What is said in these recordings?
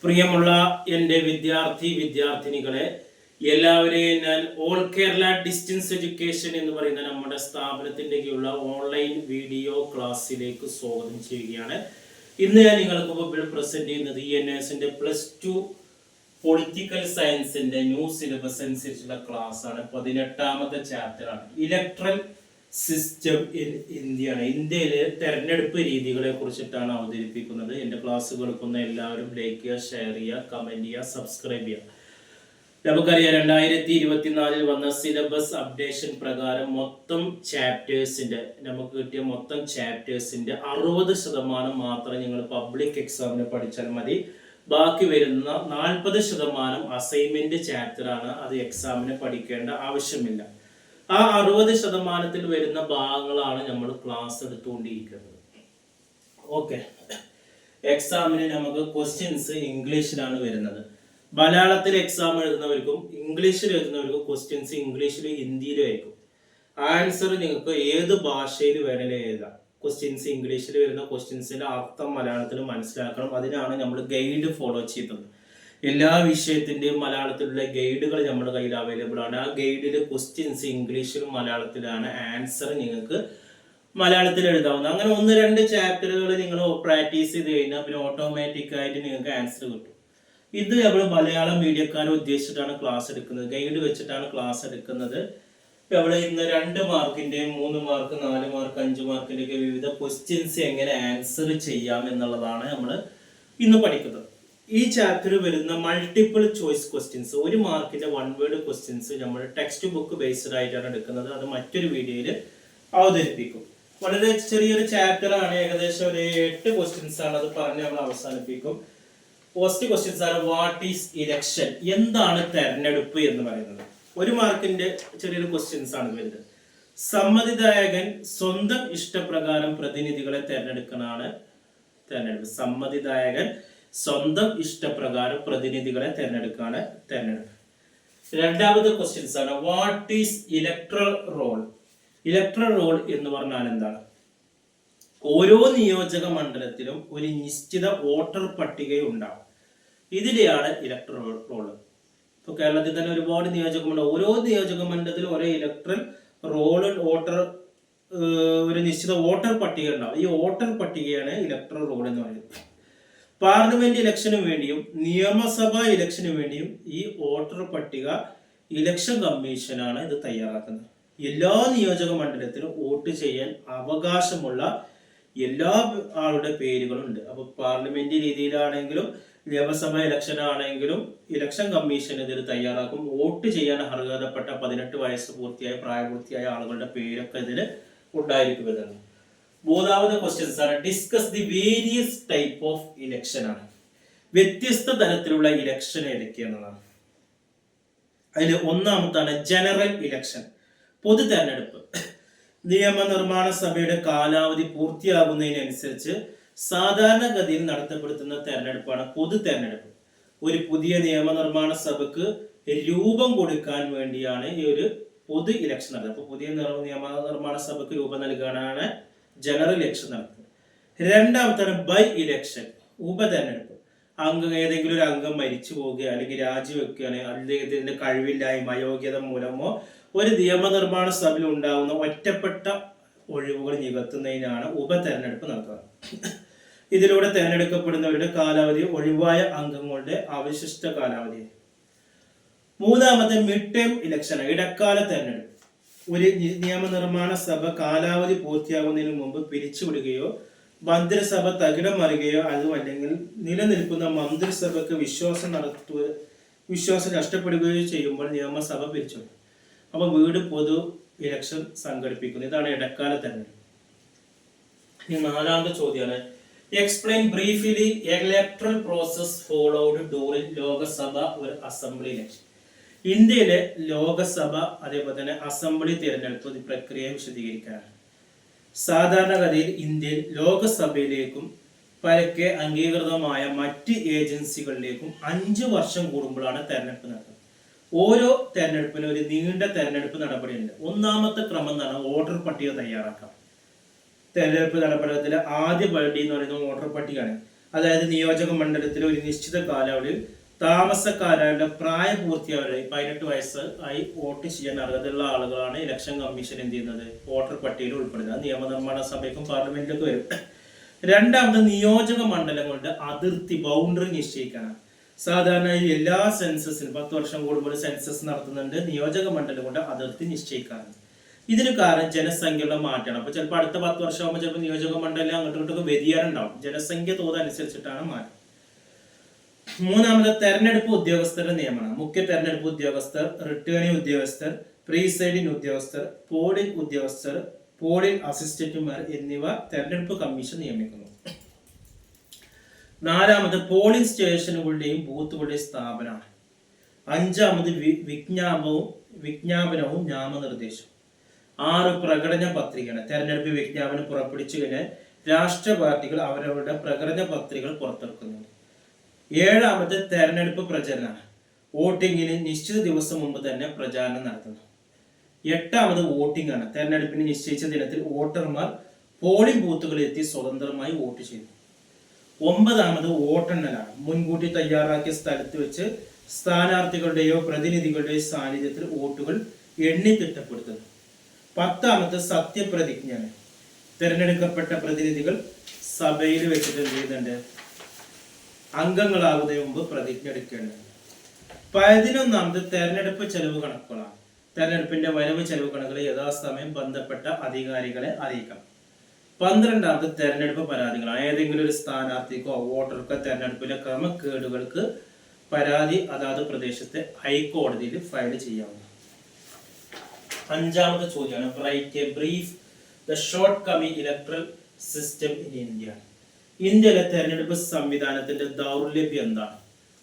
പ്രിയമുള്ള എൻ്റെ വിദ്യാർത്ഥിനികളെ എല്ലാവരെയും ഞാൻ ഓൾ കേരള ഡിസ്റ്റൻസ് എഡ്യൂക്കേഷൻ എന്ന് പറയുന്ന നമ്മുടെ സ്ഥാപനത്തിൻ്റെയുള്ള ഓൺലൈൻ വീഡിയോ ക്ലാസ്സിലേക്ക് സ്വാഗതം ചെയ്യുകയാണ്. ഇന്ന് ഞാൻ നിങ്ങൾക്ക് മുമ്പിൽ പ്രസന്റ് ചെയ്യുന്നത് ENS +2 പൊളിറ്റിക്കൽ സയൻസിന്റെ ന്യൂ സിലബസ് അനുസരിച്ചുള്ള ക്ലാസ് ആണ്. 18ാമത്തെ ചാപ്റ്റർ ആണ്. ഇലക്ട്രൽ സിസ്റ്റം ഇൻ ഇന്ത്യയാണ്. ഇന്ത്യയിലെ തെരഞ്ഞെടുപ്പ് രീതികളെ കുറിച്ചിട്ടാണ് അവതരിപ്പിക്കുന്നത്. എൻ്റെ ക്ലാസ്സുകൾക്കൊന്ന് എല്ലാവരും ലൈക്ക് ചെയ്യുക, ഷെയർ ചെയ്യുക, കമന്റ് ചെയ്യുക, സബ്സ്ക്രൈബ് ചെയ്യുക. നമുക്കറിയാം 2024 വന്ന സിലബസ് അപ്ഡേഷൻ പ്രകാരം മൊത്തം ചാപ്റ്റേഴ്സിന്റെ നമുക്ക് കിട്ടിയ മൊത്തം ചാപ്റ്റേഴ്സിന്റെ 60% മാത്രം നിങ്ങൾ പബ്ലിക് എക്സാമിന് പഠിച്ചാൽ മതി. ബാക്കി വരുന്ന 40% അസൈൻമെന്റ് ചാപ്റ്റർ ആണ്. അത് എക്സാമിന് പഠിക്കേണ്ട ആവശ്യമില്ല. ആ 60% വരുന്ന ഭാഗങ്ങളാണ് നമ്മൾ ക്ലാസ് എടുത്തുകൊണ്ടിരിക്കുന്നത്. ഓക്കെ, എക്സാമിന് നമുക്ക് ക്വസ്റ്റ്യൻസ് ഇംഗ്ലീഷിലാണ് വരുന്നത്. മലയാളത്തിൽ എക്സാം എഴുതുന്നവർക്കും ഇംഗ്ലീഷിൽ എഴുതുന്നവർക്കും ക്വസ്റ്റ്യൻസ് ഇംഗ്ലീഷിലും ഹിന്ദിയിലും ആയിരിക്കും. ആൻസർ നിങ്ങൾക്ക് ഏത് ഭാഷയിൽ വേണമെങ്കിലും എഴുതാം. ക്വസ്റ്റ്യൻസ് ഇംഗ്ലീഷിൽ വരുന്ന ക്വസ്റ്റ്യൻസിന്റെ അർത്ഥം മലയാളത്തിൽ മനസ്സിലാക്കണം. അതിനാണ് നമ്മൾ ഗൈഡ് ഫോളോ ചെയ്തത്. എല്ലാ വിഷയത്തിന്റെയും മലയാളത്തിലുള്ള ഗൈഡുകൾ നമ്മുടെ കയ്യിൽ അവൈലബിൾ ആണ്. ആ ഗൈഡില് ക്വസ്റ്റ്യൻസ് ഇംഗ്ലീഷിലും മലയാളത്തിലാണ്. ആൻസർ നിങ്ങൾക്ക് മലയാളത്തിൽ എഴുതാവുന്ന. അങ്ങനെ 1-2 ചാപ്റ്ററുകൾ നിങ്ങൾ പ്രാക്ടീസ് ചെയ്ത് കഴിഞ്ഞാൽ പിന്നെ ഓട്ടോമാറ്റിക് ആയിട്ട് നിങ്ങൾക്ക് ആൻസർ കിട്ടും. ഇത് നമ്മൾ മലയാളം മീഡിയക്കാരെ ഉദ്ദേശിച്ചിട്ടാണ് ക്ലാസ് എടുക്കുന്നത്. ഗൈഡ് വെച്ചിട്ടാണ് ക്ലാസ് എടുക്കുന്നത്. അവിടെ ഇന്ന് 2 മാർക്കിന്റെയും 3 മാർക്ക് 4 മാർക്ക് 5 മാർക്കിന്റെ ഒക്കെ വിവിധ ക്വസ്റ്റ്യൻസ് എങ്ങനെ ആൻസർ ചെയ്യാം എന്നുള്ളതാണ് നമ്മൾ ഇന്ന് പഠിക്കുന്നത്. ഈ ചാപ്റ്റർ വരുന്ന മൾട്ടിപ്പിൾ ചോയ്സ് ക്വസ്റ്റ്യൻസ്, 1 മാർക്കിന്റെ 1 വേർഡ് ക്വസ്റ്റ്യൻസ് നമ്മൾ ടെക്സ്റ്റ് ബുക്ക് ബേസ്ഡ് ആയിട്ടാണ് എടുക്കുന്നത്. അത് മറ്റൊരു വീഡിയോയിൽ അവതരിപ്പിക്കും. വളരെ ചെറിയൊരു ചാപ്റ്റർ ആണ്. ഏകദേശം ഒരു 8 ക്വസ്റ്റ്യൻസ് ആണ്. അത് പറഞ്ഞ് നമ്മൾ അവസാനിപ്പിക്കും. ഫസ്റ്റ് ക്വസ്റ്റ്യൻസ് ആണ് വാട്ട് ഈസ് ഇലക്ഷൻ? എന്താണ് തെരഞ്ഞെടുപ്പ് എന്ന് പറയുന്നത്? 1 മാർക്കിന്റെ ചെറിയൊരു ക്വസ്റ്റ്യൻസ് ആണ് വരുന്നത്. സമ്മതിദായകൻ സ്വന്തം ഇഷ്ടപ്രകാരം പ്രതിനിധികളെ തെരഞ്ഞെടുക്കണാണ് തെരഞ്ഞെടുപ്പ്. സമ്മതിദായകൻ സ്വന്തം ഇഷ്ടപ്രകാരം പ്രതിനിധികളെ തെരഞ്ഞെടുക്കാണ് തെരഞ്ഞെടുപ്പ്. 2ാമത്തെ ക്വസ്റ്റ്യൻസ് ആണ് what is electoral roll? Electoral roll എന്ന് പറഞ്ഞാൽ എന്താണ്? ഓരോ നിയോജക മണ്ഡലത്തിലും ഒരു നിശ്ചിത വോട്ടർ പട്ടിക ഉണ്ടാവും. ഇതിലെയാണ് ഇലക്ട്രൽ റോൾ. ഇപ്പൊ കേരളത്തിൽ തന്നെ ഒരുപാട് നിയോജക മണ്ഡലം, ഓരോ നിയോജക മണ്ഡലത്തിലും ഓരോ ഇലക്ട്രൽ റോള് ഒരു നിശ്ചിത വോട്ടർ പട്ടിക ഉണ്ടാവും. ഈ വോട്ടർ പട്ടികയാണ് ഇലക്ട്രൽ റോൾ എന്ന് പറയുന്നത്. പാർലമെന്റ് ഇലക്ഷന് വേണ്ടിയും നിയമസഭാ ഇലക്ഷന് വേണ്ടിയും ഈ വോട്ടർ പട്ടിക ഇലക്ഷൻ കമ്മീഷനാണ് ഇത് തയ്യാറാക്കുന്നത്. എല്ലാ നിയോജക മണ്ഡലത്തിലും വോട്ട് ചെയ്യാൻ അവകാശമുള്ള എല്ലാ ആളുടെ പേരുകളുണ്ട്. അപ്പൊ പാർലമെന്റ് രീതിയിലാണെങ്കിലും നിയമസഭാ ഇലക്ഷൻ ആണെങ്കിലും ഇലക്ഷൻ കമ്മീഷൻ ഇതിൽ തയ്യാറാക്കും. വോട്ട് ചെയ്യാൻ അർഹതപ്പെട്ട 18 വയസ്സ് പൂർത്തിയായ പ്രായപൂർത്തിയായ ആളുകളുടെ പേരൊക്കെ ഇതിൽ ഉണ്ടായിരിക്കുന്നതാണ്. 3ാമത്തെ ക്വസ്റ്റ്യൻസ് ആണ് discuss the various type of election ആണ്. വ്യത്യസ്ത തരത്തിലുള്ള ഇലക്ഷൻ ഏതൊക്കെയാണെന്നാണ്. അതിൽ 1ാമത്താണ് ജനറൽ ഇലക്ഷൻ, പൊതു തെരഞ്ഞെടുപ്പ്. നിയമനിർമ്മാണ സഭയുടെ കാലാവധി പൂർത്തിയാകുന്നതിനനുസരിച്ച് സാധാരണഗതിയിൽ നടത്തപ്പെടുത്തുന്ന തെരഞ്ഞെടുപ്പാണ് പൊതു തെരഞ്ഞെടുപ്പ്. ഒരു പുതിയ നിയമനിർമ്മാണ സഭക്ക് രൂപം കൊടുക്കാൻ വേണ്ടിയാണ് ഈ ഒരു പൊതു ഇലക്ഷൻ നടത്തുന്നത്. അപ്പൊ പുതിയ നിയമനിർമ്മാണ സഭക്ക് രൂപം നൽകാനാണ് ജനറൽ ഇലക്ഷൻ നടത്തുന്നത്. 2ാമത്താണ് ബൈ ഇലക്ഷൻ, ഉപതെരഞ്ഞെടുപ്പ്. ഏതെങ്കിലും ഒരു അംഗം മരിച്ചു പോവുകയോ അല്ലെങ്കിൽ രാജിവെക്കുകയാണെങ്കിൽ അദ്ദേഹത്തിന്റെ കഴിവില്ലായ്മ അയോഗ്യത മൂലമോ ഒരു നിയമനിർമ്മാണ സഭയിൽ ഉണ്ടാകുന്ന ഒറ്റപ്പെട്ട ഒഴിവുകൾ നികത്തുന്നതിനാണ് ഉപതെരഞ്ഞെടുപ്പ് നടത്തുന്നത്. ഇതിലൂടെ തെരഞ്ഞെടുക്കപ്പെടുന്നവരുടെ കാലാവധി ഒഴിവായ അംഗങ്ങളുടെ അവശിഷ്ട കാലാവധി. 3ാമത്തെ മിഡ് ടേം ഇലക്ഷൻ, ഇടക്കാല തെരഞ്ഞെടുപ്പ്. ഒരു നിയമനിർമ്മാണ സഭ കാലാവധി പൂർത്തിയാകുന്നതിന് മുമ്പ് പിരിച്ചുവിടുകയോ മന്ത്രിസഭ തകിടം മറിയുകയോ അതുമല്ലെങ്കിൽ നിലനിൽക്കുന്ന മന്ത്രിസഭയ്ക്ക് വിശ്വാസം നഷ്ടപ്പെടുകയോ ചെയ്യുമ്പോൾ നിയമസഭ പിരിച്ചുവിടും. അപ്പൊ പൊതു ഇലക്ഷൻ സംഘടിപ്പിക്കുന്നു. ഇതാണ് ഇടക്കാല തെരഞ്ഞെടുപ്പ്. ഇനി 4ാമത്തെ ചോദ്യമാണ് explain briefly electoral process followed during Lok Sabha ഒരു അസംബ്ലി ഇലക്ഷൻ. ഇന്ത്യയിലെ ലോകസഭ അതേപോലെ തന്നെ അസംബ്ലി തിരഞ്ഞെടുപ്പ് പ്രക്രിയ വിശദീകരിക്കാനാണ്. സാധാരണഗതിയിൽ ഇന്ത്യയിൽ ലോകസഭയിലേക്കും പരക്കെ അംഗീകൃതമായ മറ്റ് ഏജൻസികളിലേക്കും 5 വർഷം കൂടുമ്പോഴാണ് തെരഞ്ഞെടുപ്പ് നടത്തുന്നത്. ഓരോ തെരഞ്ഞെടുപ്പിനും ഒരു നീണ്ട തെരഞ്ഞെടുപ്പ് നടപടിയുണ്ട്. 1ാമത്തെ ക്രമം എന്നാണ് വോട്ടർ പട്ടിക തയ്യാറാക്കാം. തെരഞ്ഞെടുപ്പ് നടപടിയുടെ ആദ്യ പടി എന്ന് പറയുന്നത് വോട്ടർ പട്ടികയാണ്. അതായത് നിയോജക മണ്ഡലത്തിൽ ഒരു നിശ്ചിത കാലാവധിയിൽ താമസക്കാരുടെ പ്രായപൂർത്തിയായവരെ 18 വയസ്സ് ആയി വോട്ട് ചെയ്യാൻ അർഹതയുള്ള ആളുകളാണ് ഇലക്ഷൻ കമ്മീഷൻ എന്ത് ചെയ്യുന്നത് വോട്ടർ പട്ടികയിൽ ഉൾപ്പെടുന്നത്. നിയമനിർമ്മാണ സഭയ്ക്കും പാർലമെന്റിലേക്ക് വരും. രണ്ടാമത് നിയോജക മണ്ഡലങ്ങളുടെ അതിർത്തി ബൗണ്ടറി നിശ്ചയിക്കാനാണ്. സാധാരണ എല്ലാ സെൻസസിലും 10 വർഷം കൂടുമ്പോൾ സെൻസസ് നടത്തുന്നുണ്ട്. നിയോജക മണ്ഡലങ്ങളുടെ അതിർത്തി നിശ്ചയിക്കാനാണ്. ഇതിന് കാരണം ജനസംഖ്യയുള്ള മാറ്റമാണ്. അപ്പൊ ചിലപ്പോൾ അടുത്ത 10 വർഷം ആകുമ്പോൾ ചിലപ്പോൾ നിയോജക മണ്ഡലം അങ്ങോട്ടും ഇങ്ങോട്ടൊക്കെ വ്യതിയാനം ഉണ്ടാവും. ജനസംഖ്യ തോതനുസരിച്ചിട്ടാണ് മാറ്റം. മൂന്നാമത് തെരഞ്ഞെടുപ്പ് ഉദ്യോഗസ്ഥരുടെ നിയമനം. മുഖ്യ തെരഞ്ഞെടുപ്പ് ഉദ്യോഗസ്ഥർ, റിട്ടേണിംഗ് ഉദ്യോഗസ്ഥർ, പ്രീസൈഡിംഗ് ഉദ്യോഗസ്ഥർ, പോളിംഗ് ഉദ്യോഗസ്ഥർ, പോളിംഗ് അസിസ്റ്റന്റുമാർ എന്നിവ തെരഞ്ഞെടുപ്പ് കമ്മീഷൻ നിയമിക്കുന്നു. നാലാമത് പോളിംഗ് സ്റ്റേഷനുകളുടെയും ബൂത്തുകളുടെയും സ്ഥാപനമാണ്. അഞ്ചാമത് വിജ്ഞാപനവും നാമനിർദ്ദേശവും. 6 പ്രകടന പത്രികയാണ്. തെരഞ്ഞെടുപ്പ് വിജ്ഞാപനം പുറപ്പെടുവിച്ചു കഴിഞ്ഞാൽ രാഷ്ട്രീയ പാർട്ടികൾ അവരവരുടെ പ്രകടന പത്രികകൾ പുറത്തിറക്കുന്നുണ്ട്. 7ാമത് തെരഞ്ഞെടുപ്പ് പ്രചരണമാണ്. വോട്ടിങ്ങിന് നിശ്ചിത ദിവസം മുമ്പ് തന്നെ പ്രചാരണം നടത്തുന്നു. 8ാമത് വോട്ടിംഗ് ആണ്. തെരഞ്ഞെടുപ്പിന് നിശ്ചയിച്ച ദിനത്തിൽ വോട്ടർമാർ പോളിംഗ് ബൂത്തുകളിൽ എത്തി സ്വതന്ത്രമായി വോട്ട് ചെയ്തു. 9ാമത് വോട്ടെണ്ണലാണ്. മുൻകൂട്ടി തയ്യാറാക്കിയ സ്ഥലത്ത് വെച്ച് സ്ഥാനാർത്ഥികളുടെയോ പ്രതിനിധികളുടെയോ സാന്നിധ്യത്തിൽ വോട്ടുകൾ എണ്ണി തിട്ടപ്പെടുത്തുന്നു. 10ാമത് സത്യപ്രതിജ്ഞയാണ്. തിരഞ്ഞെടുക്കപ്പെട്ട പ്രതിനിധികൾ സഭയിൽ വെച്ചിട്ട് എന്ത് ചെയ്യുന്നുണ്ട്? അംഗങ്ങളാകുന്നതിന് മുമ്പ് പ്രതിജ്ഞ എടുക്കേണ്ടത്. 11ാമത് തെരഞ്ഞെടുപ്പ് ചെലവ് കണക്കുകളാണ്. തെരഞ്ഞെടുപ്പിന്റെ വരവ് ചെലവ് കണക്കുകൾ യഥാസമയം ബന്ധപ്പെട്ട അധികാരികളെ അറിയിക്കണം. 12ാമത് തെരഞ്ഞെടുപ്പ് പരാതികളാണ്. ഏതെങ്കിലും ഒരു സ്ഥാനാർത്ഥിക്കോ വോട്ടർക്കോ തെരഞ്ഞെടുപ്പിലെ ക്രമക്കേടുകൾക്ക് പരാതി അതാത് പ്രദേശത്തെ ഹൈക്കോടതിയിൽ ഫയൽ ചെയ്യാവുന്നതാണ്. 5ാമത്തെ ചോദ്യമാണ് write a brief the short coming electoral system in India. ഇന്ത്യയിലെ തെരഞ്ഞെടുപ്പ് സംവിധാനത്തിന്റെ ദൗർലഭ്യം എന്താണ്?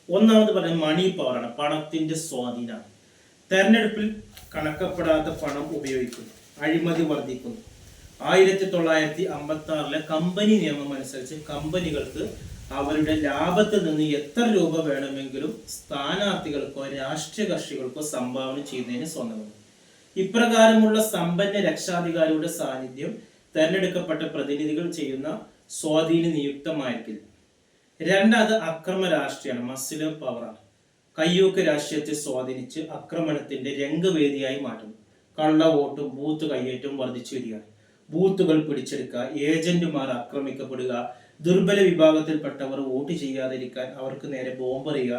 ഒന്നാമത് പറയുന്നത് മണി പവറാണ്. പണത്തിന്റെ സ്വാധീനമാണ്. തെരഞ്ഞെടുപ്പിൽ കണക്കപ്പെടാത്ത പണം ഉപയോഗിക്കുന്നു. അഴിമതി വർദ്ധിക്കുന്നു. 1956 കമ്പനി നിയമം അനുസരിച്ച് കമ്പനികൾക്ക് അവരുടെ ലാഭത്തിൽ നിന്ന് എത്ര രൂപ വേണമെങ്കിലും സ്ഥാനാർത്ഥികൾക്കോ രാഷ്ട്രീയ കക്ഷികൾക്കോ സംഭാവന ചെയ്യുന്നതിന് സ്വന്തമാണ്. ഇപ്രകാരമുള്ള സമ്പന്ന രക്ഷാധികാരിയുടെ സാന്നിധ്യം തെരഞ്ഞെടുക്കപ്പെട്ട പ്രതിനിധികൾ ചെയ്യുന്ന സ്വാധീന നിയുക്തമായിരിക്കില്ല. രണ്ടാമത് അക്രമ രാഷ്ട്രീയമാണ്. മസിലർ പവറാണ്. കയ്യൂക്ക് രാഷ്ട്രീയത്തെ സ്വാധീനിച്ച് ആക്രമണത്തിന്റെ രംഗവേദിയായി മാറ്റുന്നു. കള്ള വോട്ടും ബൂത്ത് കയ്യേറ്റവും വർദ്ധിച്ചു വരികയാണ്. ബൂത്തുകൾ പിടിച്ചെടുക്കുക, ഏജന്റുമാർ ആക്രമിക്കപ്പെടുക, ദുർബല വിഭാഗത്തിൽപ്പെട്ടവർ വോട്ട് ചെയ്യാതിരിക്കാൻ അവർക്ക് നേരെ ബോംബെറിയുക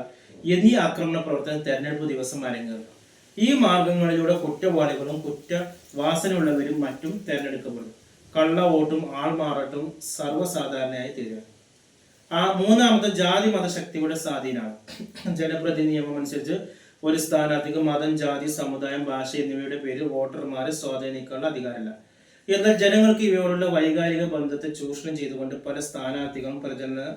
എന്നീ ആക്രമണ പ്രവർത്തനം തെരഞ്ഞെടുപ്പ് ദിവസം അരങ്ങേറുക. ഈ മാർഗങ്ങളിലൂടെ കുറ്റവാളികളും കുറ്റവാസനയുള്ളവരും മറ്റും തെരഞ്ഞെടുക്കപ്പെടും. കള്ള വോട്ടും ആൾമാറാട്ടവും സർവ്വസാധാരണയായി തീരുക. മൂന്നാമത് ജാതി മതശക്തിയുടെ സ്വാധീനമാണ്. ജനപ്രതിനിധി നിയമം അനുസരിച്ച് ഒരു സ്ഥാനാർത്ഥിക്ക് മതം, ജാതി, സമുദായം, ഭാഷ എന്നിവയുടെ പേരിൽ വോട്ടർമാരെ സ്വാധീനിക്കാനുള്ള അധികാരമില്ല. എന്നാൽ ജനങ്ങൾക്ക് ഇവയോടുള്ള വൈകാരിക ബന്ധത്തെ ചൂഷണം ചെയ്തുകൊണ്ട് പല സ്ഥാനാർത്ഥികളും പ്രചരണം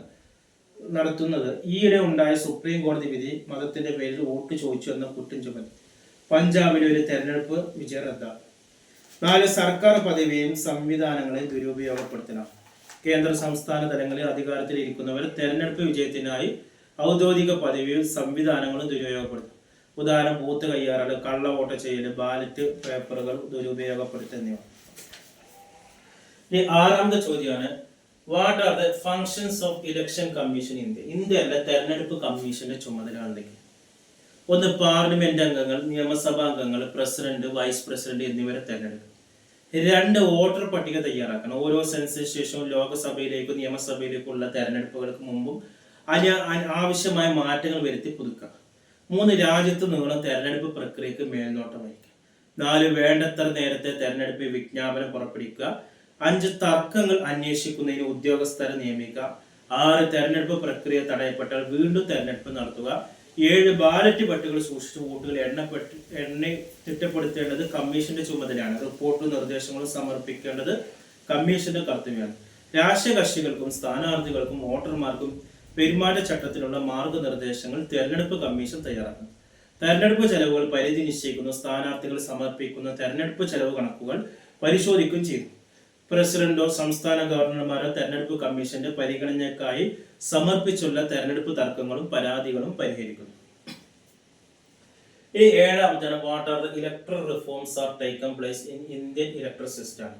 നടത്തുന്നത് ഈയിടെ ഉണ്ടായ സുപ്രീം കോടതി വിധി മതത്തിന്റെ പേരിൽ വോട്ട് ചോദിച്ചു എന്ന കുറ്റം ചുമത്തി പഞ്ചാബിലെ ഒരു തെരഞ്ഞെടുപ്പ് വിജയം റദ്ദാക്കി. 4 സർക്കാർ പദവിയും സംവിധാനങ്ങളെ ദുരുപയോഗപ്പെടുത്തണം. കേന്ദ്ര സംസ്ഥാന തലങ്ങളിൽ അധികാരത്തിൽ ഇരിക്കുന്നവർ തെരഞ്ഞെടുപ്പ് വിജയത്തിനായി ഔദ്യോഗിക പദവിയും സംവിധാനങ്ങളും ദുരുപയോഗപ്പെടുത്തും. ഉദാഹരണം ബൂത്ത് കയ്യാറൽ, കള്ള വോട്ട് ചെയ്യൽ, ബാലറ്റ് പേപ്പറുകൾ ദുരുപയോഗപ്പെടുത്തുന്നവ. ഇനി 6ാമത്തെ ചോദ്യമാണ് what are the functions of election commission India. ഇന്ത്യയിലെ തെരഞ്ഞെടുപ്പ് കമ്മീഷന്റെ ചുമതല എന്തൊക്കെയാണ്? 1 പാർലമെന്റ് അംഗങ്ങൾ, നിയമസഭാ അംഗങ്ങൾ, പ്രസിഡന്റ്, വൈസ് പ്രസിഡന്റ് എന്നിവരെ തെരഞ്ഞെടുക്കും. 2 വോട്ടർ പട്ടിക തയ്യാറാക്കണം. ഓരോ സെൻസസിന് ശേഷവും ലോകസഭയിലേക്കും നിയമസഭയിലേക്കുള്ള തെരഞ്ഞെടുപ്പുകൾക്ക് മുമ്പും ആവശ്യമായ മാറ്റങ്ങൾ വരുത്തി പുതുക്കുക. 3 രാജ്യത്ത് നീളം തെരഞ്ഞെടുപ്പ് പ്രക്രിയക്ക് മേൽനോട്ടം വഹിക്കുക. 4 വേണ്ടത്ര നേരത്തെ തെരഞ്ഞെടുപ്പ് വിജ്ഞാപനം പുറപ്പെടുവിക്കുക. 5 തർക്കങ്ങൾ അന്വേഷിക്കുന്നതിന് ഉദ്യോഗസ്ഥരെ നിയമിക്കുക. 6 തെരഞ്ഞെടുപ്പ് പ്രക്രിയ തടയപ്പെട്ടാൽ വീണ്ടും തെരഞ്ഞെടുപ്പ് നടത്തുക. 7 ബാലറ്റ് പട്ടികകൾ സൂക്ഷിച്ച് വോട്ടുകൾ എണ്ണി തിട്ടപ്പെടുത്തേണ്ടത് കമ്മീഷന്റെ ചുമതലയാണ്. റിപ്പോർട്ടും നിർദ്ദേശങ്ങളും സമർപ്പിക്കേണ്ടത് കമ്മീഷന്റെ കർത്തവ്യമാണ്. രാഷ്ട്രീയ കക്ഷികൾക്കും സ്ഥാനാർത്ഥികൾക്കും വോട്ടർമാർക്കും പെരുമാറ്റച്ചട്ടത്തിലുള്ള മാർഗനിർദ്ദേശങ്ങൾ തെരഞ്ഞെടുപ്പ് കമ്മീഷൻ തയ്യാറാക്കുന്നു. തെരഞ്ഞെടുപ്പ് ചെലവുകൾ പരിധി നിശ്ചയിക്കുന്നു. സ്ഥാനാർത്ഥികൾ സമർപ്പിക്കുന്ന തെരഞ്ഞെടുപ്പ് ചെലവ് കണക്കുകൾ പരിശോധിക്കുകയും ചെയ്തു. പ്രസിഡന്റോ സംസ്ഥാന ഗവർണർമാരോ തെരഞ്ഞെടുപ്പ് കമ്മീഷന്റെ പരിഗണനയ്ക്കായി സമർപ്പിച്ചുള്ള തെരഞ്ഞെടുപ്പ് തർക്കങ്ങളും പരാതികളും പരിഹരിക്കുന്നു. ഇനി 7ാമതാണ് what are the electoral reforms are taken place in Indian electoral system.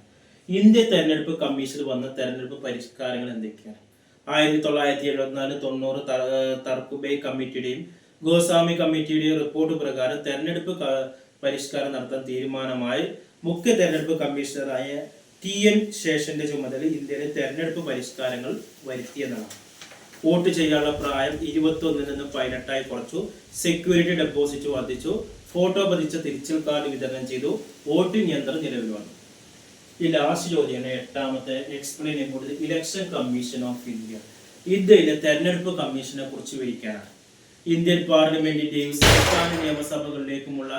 India തെരഞ്ഞെടുപ്പ് കമ്മീഷനിൽ വന്ന തെരഞ്ഞെടുപ്പ് പരിഷ്കാരങ്ങൾ എന്തൊക്കെയാണ്? 1974-90 തർക്കുബൈ കമ്മിറ്റിയുടെയും ഗോസ്വാമി കമ്മിറ്റിയുടെയും റിപ്പോർട്ട് പ്രകാരം തെരഞ്ഞെടുപ്പ് പരിഷ്കാരം നടത്താൻ തീരുമാനമായി മുഖ്യ തെരഞ്ഞെടുപ്പ് കമ്മീഷണറായ TN ശേഷന്റെ ചുമതല ഇന്ത്യയിലെ തെരഞ്ഞെടുപ്പ് പരിഷ്കാരങ്ങൾ വരുത്തിയെന്നാണ്. വോട്ട് ചെയ്യാനുള്ള പ്രായം 21 നിന്ന് 18 കുറച്ചു. സെക്യൂരിറ്റി ഡെപ്പോസിറ്റ് വർദ്ധിച്ചു. ഫോട്ടോ പതിച്ച തിരിച്ചൽ കാർഡ് വിതരണം ചെയ്തു. വോട്ടിംഗ് യന്ത്രം നിലവിൽ വന്നു. ഈ ലാസ്റ്റ് ചോദ്യമാണ് 8ാമത്തെ. എക്സ്പ്ലെയിൻ ചെയ്ത് ഇലക്ഷൻ കമ്മീഷൻ ഓഫ് ഇന്ത്യ. ഇന്ത്യയിലെ തെരഞ്ഞെടുപ്പ് കമ്മീഷനെ കുറിച്ച് വിവരിക്കാനാണ്. ഇന്ത്യൻ പാർലമെന്റിന്റെയും സംസ്ഥാന നിയമസഭകളിലേക്കുമുള്ള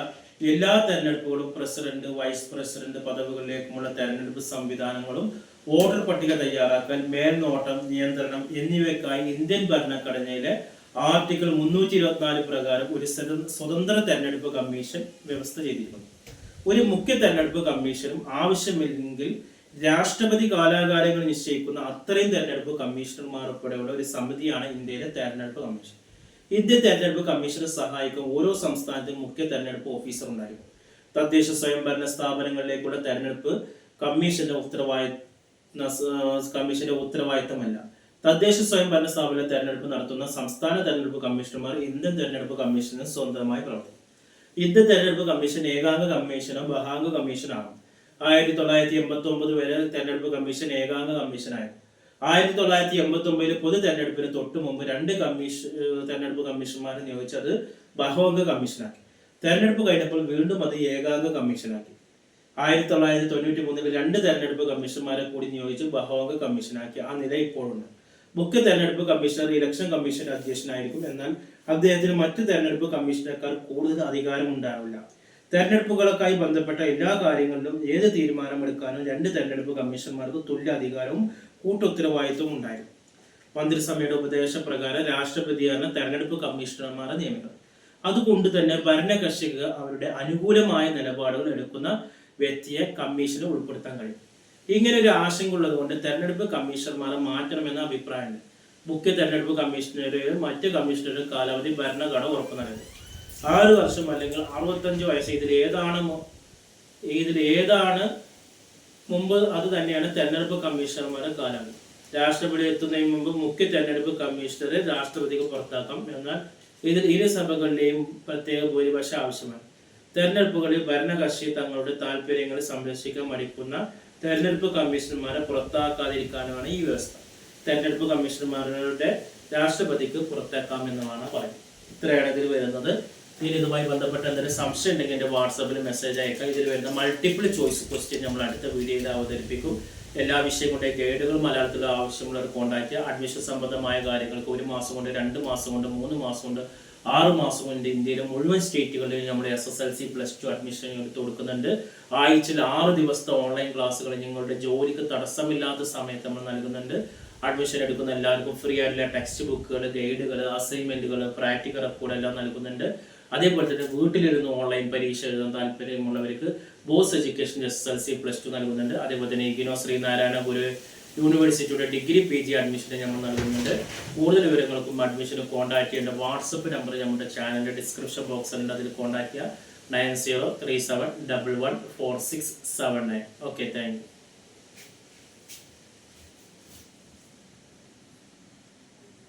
എല്ലാ തെരഞ്ഞെടുപ്പുകളും പ്രസിഡന്റ്, വൈസ് പ്രസിഡന്റ് പദവികളിലേക്കുമുള്ള തെരഞ്ഞെടുപ്പ് സംവിധാനങ്ങളും വോട്ടർ പട്ടിക തയ്യാറാക്കൽ, മേൽനോട്ടം, നിയന്ത്രണം എന്നിവയ്ക്കായി ഇന്ത്യൻ ഭരണഘടനയിലെ ആർട്ടിക്കിൾ 324 പ്രകാരം ഒരു സ്വതന്ത്ര തെരഞ്ഞെടുപ്പ് കമ്മീഷൻ വ്യവസ്ഥ ചെയ്തിരിക്കുന്നു. ഒരു മുഖ്യ തെരഞ്ഞെടുപ്പ് കമ്മീഷനും ആവശ്യമില്ലെങ്കിൽ രാഷ്ട്രപതി കാലാകാലങ്ങൾ നിശ്ചയിക്കുന്ന അത്രയും തെരഞ്ഞെടുപ്പ് കമ്മീഷണർമാർ ഉൾപ്പെടെയുള്ള ഒരു സമിതിയാണ് ഇന്ത്യയിലെ തെരഞ്ഞെടുപ്പ് കമ്മീഷൻ. ഇന്ത്യൻ തെരഞ്ഞെടുപ്പ് കമ്മീഷനെ സഹായിക്കാൻ ഓരോ സംസ്ഥാനത്തും മുഖ്യ തെരഞ്ഞെടുപ്പ് ഓഫീസർ ഉണ്ടായിരിക്കും. തദ്ദേശ സ്വയംഭരണ സ്ഥാപനങ്ങളിലേക്കുള്ള തെരഞ്ഞെടുപ്പ് കമ്മീഷന്റെ ഉത്തരവാദിത്തമല്ല. തദ്ദേശ സ്വയംഭരണ സ്ഥാപന തെരഞ്ഞെടുപ്പ് നടത്തുന്ന സംസ്ഥാന തെരഞ്ഞെടുപ്പ് കമ്മീഷണർമാർ ഇന്ത്യൻ തെരഞ്ഞെടുപ്പ് കമ്മീഷന് സ്വന്തമായി പ്രവർത്തിക്കും. ഇന്ത്യൻ തെരഞ്ഞെടുപ്പ് കമ്മീഷൻ ഏകാംഗ കമ്മീഷനോ ബഹാംഗ കമ്മീഷനാണ്. 1989 വരെ തെരഞ്ഞെടുപ്പ് കമ്മീഷൻ ഏകാംഗ കമ്മീഷനായിരുന്നു. 1989 പൊതു തെരഞ്ഞെടുപ്പിന് തൊട്ടു മുമ്പ് 2 തെരഞ്ഞെടുപ്പ് കമ്മീഷന്മാരെ നിയോഗിച്ചത് ബഹുഅംഗ കമ്മീഷനാക്കി. തെരഞ്ഞെടുപ്പ് കഴിഞ്ഞപ്പോൾ വീണ്ടും അത് ഏകാംഗ കമ്മീഷനാക്കി. 1993 2 തെരഞ്ഞെടുപ്പ് കമ്മീഷന്മാരെ കൂടി നിയോഗിച്ച് ബഹുഅംഗ കമ്മീഷനാക്കി. ആ നില ഇപ്പോഴുണ്ട്. മുഖ്യ തെരഞ്ഞെടുപ്പ് കമ്മീഷണർ ഇലക്ഷൻ കമ്മീഷൻ അധ്യക്ഷനായിരിക്കും. എന്നാൽ അദ്ദേഹത്തിന് മറ്റ് തെരഞ്ഞെടുപ്പ് കമ്മീഷണർക്കാർ കൂടുതൽ അധികാരം ഉണ്ടാവില്ല. തെരഞ്ഞെടുപ്പുകൾക്കായി ബന്ധപ്പെട്ട എല്ലാ കാര്യങ്ങളിലും ഏത് തീരുമാനമെടുക്കാനും 2 തെരഞ്ഞെടുപ്പ് കമ്മീഷന്മാർക്ക് തുല്യ അധികാരവും കൂട്ടുത്തരവാദിത്വവും ഉണ്ടായിരുന്നു. മന്ത്രിസഭയുടെ ഉപദേശപ്രകാരം രാഷ്ട്രപതിയാണ് തെരഞ്ഞെടുപ്പ് കമ്മീഷണർമാരെ നിയമിക്കുന്നത്. അതുകൊണ്ട് തന്നെ ഭരണകക്ഷിക്ക് അവരുടെ അനുകൂലമായ നിലപാടുകൾ എടുക്കുന്ന വ്യക്തിയെ കമ്മീഷന് ഉൾപ്പെടുത്താൻ കഴിയും. ഇങ്ങനെ ഒരു ആശങ്ക ഉള്ളത് കൊണ്ട് തെരഞ്ഞെടുപ്പ് കമ്മീഷണർമാരെ മാറ്റണമെന്ന അഭിപ്രായമുണ്ട്. മുഖ്യ തെരഞ്ഞെടുപ്പ് കമ്മീഷണറുടെയും മറ്റ് കമ്മീഷണറുടെ കാലാവധി ഭരണഘടന ഉറപ്പു നൽകുന്നത് 6 വർഷം അല്ലെങ്കിൽ 65 വയസ്സ്. ഇതിലേതാണ് മുമ്പ് അത് തന്നെയാണ് തെരഞ്ഞെടുപ്പ് കമ്മീഷണർമാരുടെ കാലാവധി. രാഷ്ട്രപതി എത്തുന്നതിന് മുമ്പ് മുഖ്യ തെരഞ്ഞെടുപ്പ് കമ്മീഷണറെ രാഷ്ട്രപതിക്ക് പുറത്താക്കാം. എന്നാൽ ഇരു സഭകളിലെയും പ്രത്യേക ഭൂരിപക്ഷം ആവശ്യമാണ്. തെരഞ്ഞെടുപ്പുകളിൽ ഭരണകക്ഷി തങ്ങളുടെ താല്പര്യങ്ങൾ സംരക്ഷിക്കാൻ മടിക്കുന്ന തെരഞ്ഞെടുപ്പ് കമ്മീഷണർമാരെ പുറത്താക്കാതിരിക്കാനാണ് ഈ വ്യവസ്ഥ. തെരഞ്ഞെടുപ്പ് കമ്മീഷണർമാരുടെ രാഷ്ട്രപതിക്ക് പുറത്താക്കാമെന്നാണ് പറയുന്നത്. ഇത്രയാണ് ഇതിൽ വരുന്നത്. ഇനി ഇതുമായി ബന്ധപ്പെട്ട എന്തെങ്കിലും സംശയം ഉണ്ടെങ്കിൽ എൻ്റെ വാട്സാപ്പിൽ മെസ്സേജ് അയക്കാം. ഇതിൽ വരുന്ന മൾട്ടിപ്പിൾ ചോയ്സ് ക്വസ്റ്റ്യൻ നമ്മൾ അടുത്ത വീഡിയോയിൽ അവതരിപ്പിക്കും. എല്ലാ വിഷയം കൊണ്ട് ഗൈഡുകൾ മലയാളത്തിൽ ആവശ്യമുള്ളവർ കോൺടാക്ട് ചെയ്യുക. അഡ്മിഷൻ സംബന്ധമായ കാര്യങ്ങൾക്ക് 1 മാസം കൊണ്ട്, 2 മാസം കൊണ്ട്, 3 മാസം കൊണ്ട്, 6 മാസം കൊണ്ട് ഇന്ത്യയിലെ മുഴുവൻ സ്റ്റേറ്റുകളിലും നമ്മുടെ SSLC +2 അഡ്മിഷൻ എടുത്ത് കൊടുക്കുന്നുണ്ട്. ആഴ്ചയിൽ 6 ദിവസത്തെ ഓൺലൈൻ ക്ലാസ്സുകൾ നിങ്ങളുടെ ജോലിക്ക് തടസ്സമില്ലാത്ത സമയത്ത് നമ്മൾ നൽകുന്നുണ്ട്. അഡ്മിഷൻ എടുക്കുന്ന എല്ലാവർക്കും ഫ്രീ ആയിട്ടുള്ള ടെക്സ്റ്റ് ബുക്കുകൾ, ഗൈഡുകൾ, അസൈൻമെന്റുകൾ, പ്രാക്ടിക്കൽ റെക്കോർഡ് എല്ലാം നൽകുന്നുണ്ട്. അതേപോലെ തന്നെ വീട്ടിലിരുന്ന് ഓൺലൈൻ പരീക്ഷ എഴുതാൻ താല്പര്യമുള്ളവർക്ക് ബോസ് എഡ്യൂക്കേഷൻ SSLC +2 നൽകുന്നുണ്ട്. അതേപോലെ തന്നെ ഇഗ്നോ ശ്രീനാരായണ ഗുരു യൂണിവേഴ്സിറ്റിയുടെ ഡിഗ്രി PG അഡ്മിഷൻ നമ്മൾ നൽകുന്നുണ്ട്. കൂടുതൽ വിവരങ്ങൾക്കും അഡ്മിഷനും കോൺടാക്ട് ചെയ്യേണ്ട വാട്സപ്പ് നമ്പർ നമ്മുടെ ചാനലിന്റെ ഡിസ്ക്രിപ്ഷൻ ബോക്സിലുണ്ട്. അതിൽ കോൺടാക്ട് ചെയ്യുക 9037114679. Okay, thank you.